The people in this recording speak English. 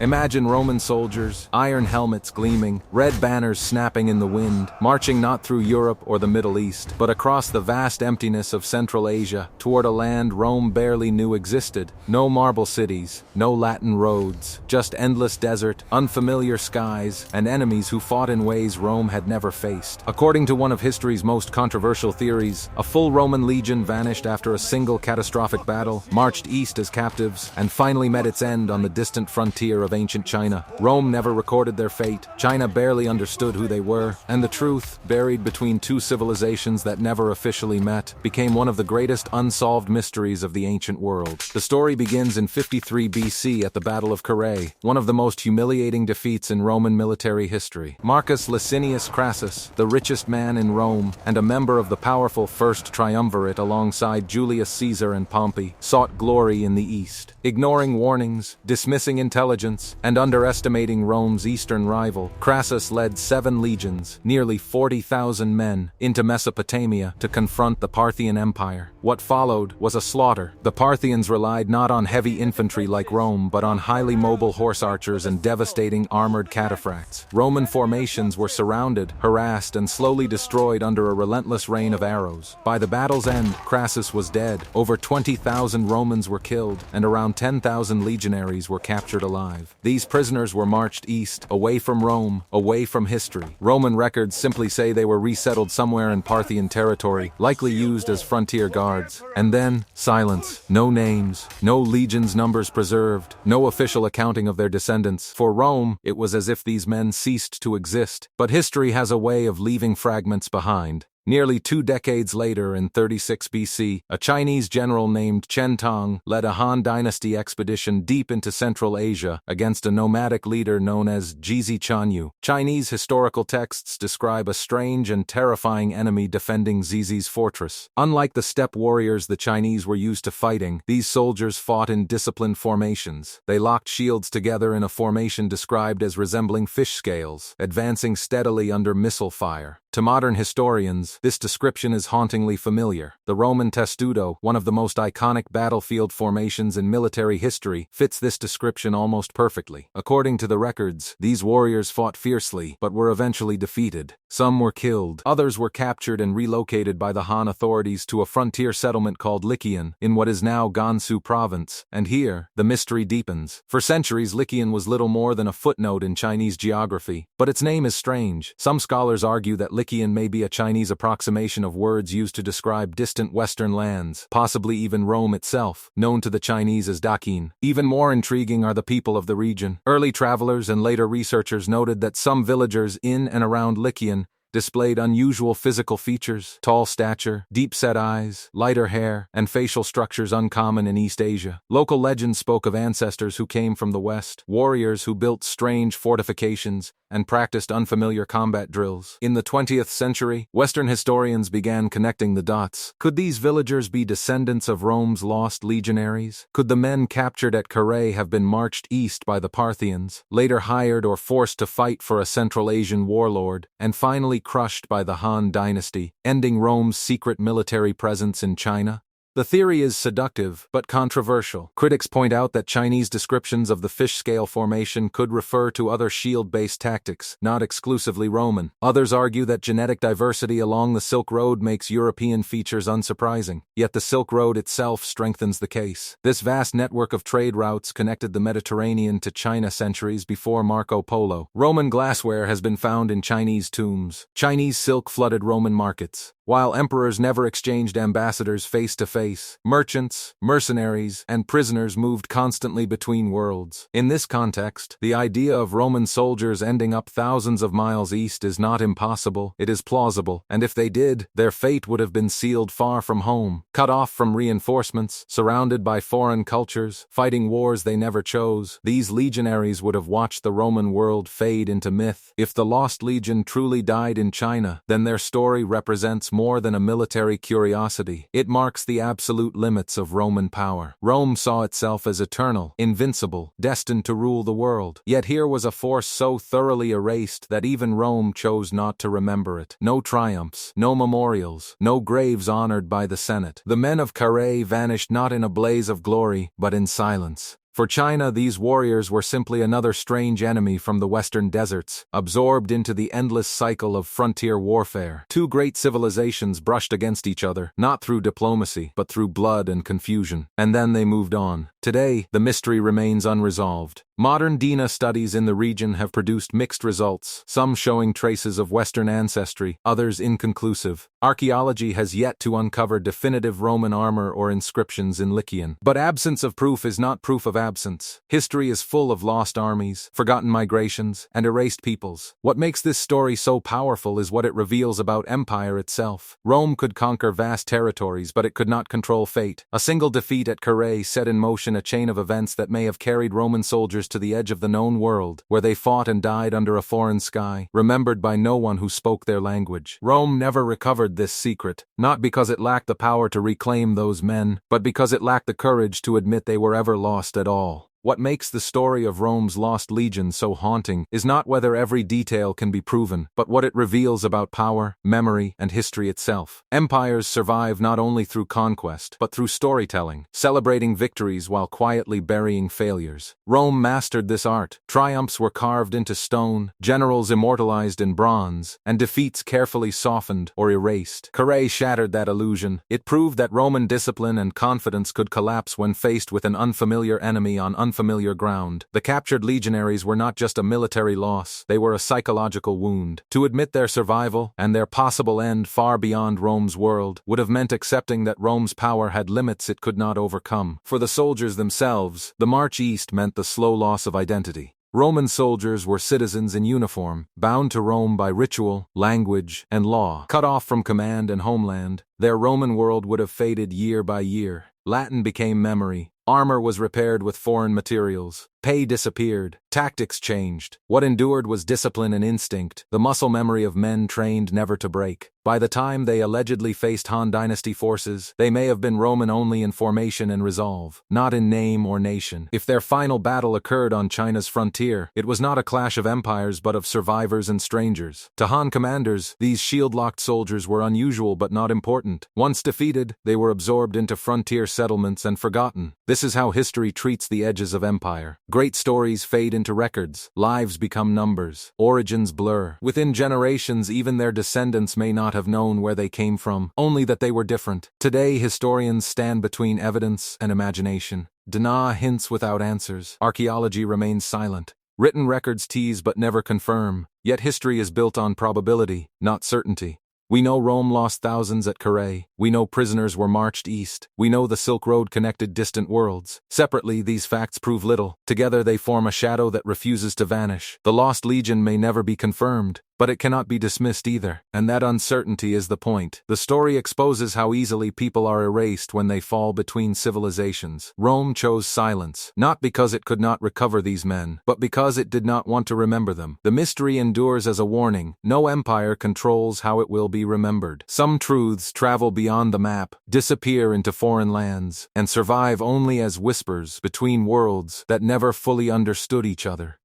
Imagine Roman soldiers, iron helmets gleaming, red banners snapping in the wind, marching not through Europe or the Middle East, but across the vast emptiness of Central Asia, toward a land Rome barely knew existed. No marble cities, no Latin roads, just endless desert, unfamiliar skies, and enemies who fought in ways Rome had never faced. According to one of history's most controversial theories, a full Roman legion vanished after a single catastrophic battle, marched east as captives, and finally met its end on the distant frontier of ancient China. Rome never recorded their fate, China barely understood who they were, and the truth, buried between two civilizations that never officially met, became one of the greatest unsolved mysteries of the ancient world. The story begins in 53 BC at the Battle of Carrhae, one of the most humiliating defeats in Roman military history. Marcus Licinius Crassus, the richest man in Rome, and a member of the powerful First Triumvirate alongside Julius Caesar and Pompey, sought glory in the east. Ignoring warnings, dismissing intelligence, and underestimating Rome's eastern rival, Crassus led 7 legions, nearly 40,000 men, into Mesopotamia to confront the Parthian Empire. What followed was a slaughter. The Parthians relied not on heavy infantry like Rome, but on highly mobile horse archers and devastating armored cataphracts. Roman formations were surrounded, harassed, and slowly destroyed under a relentless rain of arrows. By the battle's end, Crassus was dead. Over 20,000 Romans were killed, and around 10,000 legionaries were captured alive. These prisoners were marched east, away from Rome, away from history. Roman records simply say they were resettled somewhere in Parthian territory, likely used as frontier guards. And then, silence. No names, no legions' numbers preserved, no official accounting of their descendants. For Rome, it was as if these men ceased to exist. But history has a way of leaving fragments behind. Nearly 2 decades later, in 36 BC, a Chinese general named Chen Tong led a Han Dynasty expedition deep into Central Asia against a nomadic leader known as Jizi Chanyu. Chinese historical texts describe a strange and terrifying enemy defending Zizi's fortress. Unlike the steppe warriors the Chinese were used to fighting, these soldiers fought in disciplined formations. They locked shields together in a formation described as resembling fish scales, advancing steadily under missile fire. To modern historians, this description is hauntingly familiar. The Roman testudo, one of the most iconic battlefield formations in military history, fits this description almost perfectly. According to the records, these warriors fought fiercely, but were eventually defeated. Some were killed, others were captured and relocated by the Han authorities to a frontier settlement called Lycian, in what is now Gansu province, and here, the mystery deepens. For centuries, Lycian was little more than a footnote in Chinese geography, but its name is strange. Some scholars argue that Lycian may be a Chinese approximation of words used to describe distant western lands, possibly even Rome itself, known to the Chinese as Dakin. Even more intriguing are the people of the region. Early travelers and later researchers noted that some villagers in and around Lycian displayed unusual physical features: tall stature, deep-set eyes, lighter hair, and facial structures uncommon in East Asia. Local legends spoke of ancestors who came from the West, warriors who built strange fortifications, and practiced unfamiliar combat drills. In the 20th century, Western historians began connecting the dots. Could these villagers be descendants of Rome's lost legionaries? Could the men captured at Carrhae have been marched east by the Parthians, later hired or forced to fight for a Central Asian warlord, and finally crushed by the Han Dynasty, ending Rome's secret military presence in China? The theory is seductive, but controversial. Critics point out that Chinese descriptions of the fish scale formation could refer to other shield-based tactics, not exclusively Roman. Others argue that genetic diversity along the Silk Road makes European features unsurprising, yet the Silk Road itself strengthens the case. This vast network of trade routes connected the Mediterranean to China centuries before Marco Polo. Roman glassware has been found in Chinese tombs. Chinese silk flooded Roman markets. While emperors never exchanged ambassadors face to face, merchants, mercenaries, and prisoners moved constantly between worlds. In this context, the idea of Roman soldiers ending up thousands of miles east is not impossible, it is plausible, and if they did, their fate would have been sealed far from home, cut off from reinforcements, surrounded by foreign cultures, fighting wars they never chose. These legionaries would have watched the Roman world fade into myth. If the Lost Legion truly died in China, then their story represents more than a military curiosity. It marks the absolute limits of Roman power. Rome saw itself as eternal, invincible, destined to rule the world. Yet here was a force so thoroughly erased that even Rome chose not to remember it. No triumphs, no memorials, no graves honored by the Senate. The men of Carrhae vanished not in a blaze of glory, but in silence. For China, these warriors were simply another strange enemy from the western deserts, absorbed into the endless cycle of frontier warfare. Two great civilizations brushed against each other, not through diplomacy, but through blood and confusion. And then they moved on. Today, the mystery remains unresolved. Modern DNA studies in the region have produced mixed results, some showing traces of Western ancestry, others inconclusive. Archaeology has yet to uncover definitive Roman armor or inscriptions in Lycian. But absence of proof is not proof of absence. History is full of lost armies, forgotten migrations, and erased peoples. What makes this story so powerful is what it reveals about empire itself. Rome could conquer vast territories, but it could not control fate. A single defeat at Carrhae set in motion a chain of events that may have carried Roman soldiers to the edge of the known world, where they fought and died under a foreign sky, remembered by no one who spoke their language. Rome never recovered this secret, not because it lacked the power to reclaim those men, but because it lacked the courage to admit they were ever lost at all. What makes the story of Rome's lost legion so haunting is not whether every detail can be proven, but what it reveals about power, memory, and history itself. Empires survive not only through conquest, but through storytelling, celebrating victories while quietly burying failures. Rome mastered this art. Triumphs were carved into stone, generals immortalized in bronze, and defeats carefully softened or erased. Carrhae shattered that illusion. It proved that Roman discipline and confidence could collapse when faced with an unfamiliar enemy on unfamiliar ground. The captured legionaries were not just a military loss, they were a psychological wound. To admit their survival, and their possible end far beyond Rome's world, would have meant accepting that Rome's power had limits it could not overcome. For the soldiers themselves, the march east meant the slow loss of identity. Roman soldiers were citizens in uniform, bound to Rome by ritual, language, and law. Cut off from command and homeland, their Roman world would have faded year by year. Latin became memory. Armor was repaired with foreign materials. Pay disappeared. Tactics changed. What endured was discipline and instinct, the muscle memory of men trained never to break. By the time they allegedly faced Han Dynasty forces, they may have been Roman only in formation and resolve, not in name or nation. If their final battle occurred on China's frontier, it was not a clash of empires but of survivors and strangers. To Han commanders, these shield-locked soldiers were unusual but not important. Once defeated, they were absorbed into frontier settlements and forgotten. This is how history treats the edges of empire. Great stories fade into records, lives become numbers, origins blur. Within generations, even their descendants may not have known where they came from, only that they were different. Today, historians stand between evidence and imagination. DNA hints without answers. Archaeology remains silent. Written records tease but never confirm. Yet history is built on probability, not certainty. We know Rome lost thousands at Carrhae. We know prisoners were marched east. We know the Silk Road connected distant worlds. Separately, these facts prove little. Together they form a shadow that refuses to vanish. The lost legion may never be confirmed, but it cannot be dismissed either. And that uncertainty is the point. The story exposes how easily people are erased when they fall between civilizations. Rome chose silence, not because it could not recover these men, but because it did not want to remember them. The mystery endures as a warning. No empire controls how it will be remembered. Some truths travel beyond the map, disappear into foreign lands, and survive only as whispers between worlds that never fully understood each other.